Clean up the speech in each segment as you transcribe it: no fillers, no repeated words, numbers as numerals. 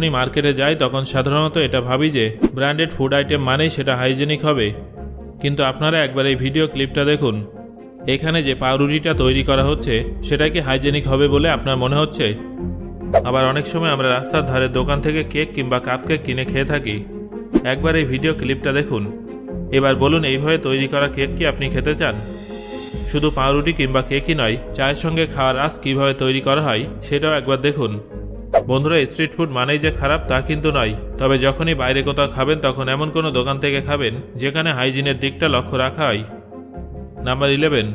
মার্কেটে যাই তখন সাধারণত এটা ভাবি যে ব্র্যান্ডেড ফুড আইটেম মানেই সেটা হাইজেনিক হবে, কিন্তু আপনারা একবার এই ভিডিও ক্লিপটা দেখুন। এখানে যে পাউরুটিটা তৈরি করা হচ্ছে সেটা কি হাইজেনিক হবে বলে আপনার মনে হচ্ছে? আবার অনেক সময় আমরা রাস্তার ধারের দোকান থেকে কেক কিংবা কাপকেক কিনে খেয়ে থাকি। একবার এই ভিডিও ক্লিপটা দেখুন। এবার বলুন, এইভাবে তৈরি করা কেক কি আপনি খেতে চান? শুধু পাউরুটি কিংবা কেকই নয়, চায়ের সঙ্গে খাওয়ার রাস কীভাবে তৈরি করা হয় সেটাও একবার দেখুন। বন্ধুরা, স্ট্রিট ফুড মানেই যে খারাপ তা কিন্তু নয়, তবে যখনই বাইরে কোথাও খাবেন তখন এমন কোনো দোকান থেকে খাবেন যেখানে হাইজিনের দিকটা লক্ষ্য রাখা হয়। নাম্বার 11।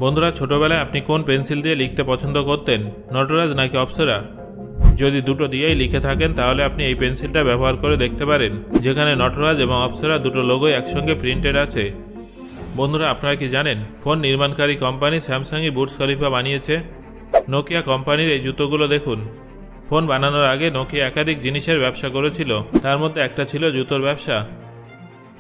বন্ধুরা, ছোটবেলায় আপনি কোন পেন্সিল দিয়ে লিখতে পছন্দ করতেন, নটরাজ নাকি অপ্সরা? যদি দুটো দিয়েই লিখে থাকেন তাহলে আপনি এই পেন্সিলটা ব্যবহার করে দেখতে পারেন, যেখানে নটরাজ এবং অপ্সরা দুটো লোগোই একসঙ্গে প্রিন্টেড আছে। বন্ধুরা, আপনারা কি জানেন ফোন নির্মাণকারী কোম্পানি স্যামসাংই বুর্জ খলিফা বানিয়েছে? নোকিয়া কোম্পানির এই জুতোগুলো দেখুন। ফোন বানানোর আগে নোকিয়া একাধিক জিনিসের ব্যবসা করেছিল, তার মধ্যে একটা ছিল জুতোর ব্যবসা।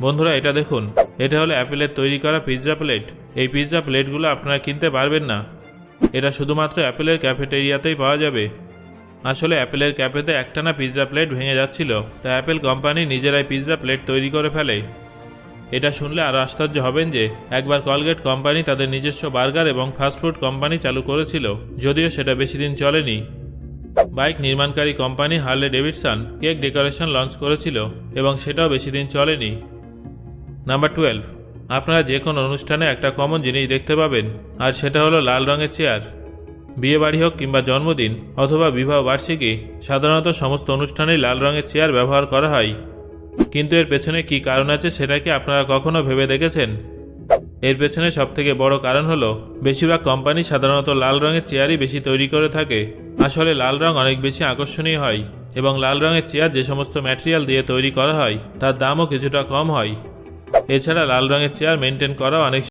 বন্ধুরা, এটা দেখুন, এটা হলো অ্যাপেলের তৈরি করা পিৎজা প্লেট। এই পিৎজা প্লেটগুলো আপনারা কিনতে পারবেন না, এটা শুধুমাত্র অ্যাপেলের ক্যাফেটেরিয়াতেই পাওয়া যাবে। আসলে অ্যাপেলের ক্যাফেতে একটানা পিৎজা প্লেট ভেঙে যাচ্ছিল, তাই অ্যাপেল কোম্পানি নিজেরাই পিৎজা প্লেট তৈরি করে ফেলে। এটা শুনলে আরও আশ্চর্য হবেন যে একবার কলগেট কোম্পানি তাদের নিজস্ব বার্গার এবং ফাস্টফুড কোম্পানি চালু করেছিল, যদিও সেটা বেশি দিন চলেনি। বাইক নির্মাণকারী company Harley Davidson cake decoration launch করেছিল এবং সেটাও বেশি দিন চলেনি। নাম্বার 12। আপনারা যে কোনো অনুষ্ঠানে একটা কমন জিনিস দেখতে পাবেন, আর সেটা হলো লাল রঙের চেয়ার। বিয়ে বাড়ি হোক কিংবা জন্মদিন অথবা বিবাহ বার্ষিকী, সাধারণত সমস্ত অনুষ্ঠানেই লাল রঙের চেয়ার ব্যবহার করা হয়। কিন্তু এর পেছনে কি কারণ আছে সেটা কি আপনারা কখনো ভেবে দেখেছেন? এর পেছনে সবথেকে বড় কারণ হলো বেশিরভাগ কোম্পানি সাধারণত লাল রঙের চেয়ারই বেশি তৈরি করে থাকে। আসলে লাল রং অনেক বেশি আকর্ষণীয় হয় এবং লাল রঙের চেয়ার যে সমস্ত ম্যাটেরিয়াল দিয়ে তৈরি করা হয় তার দামও কিছুটা কম হয়। এছাড়া লাল রঙের চেয়ার মেনটেন করা অনেক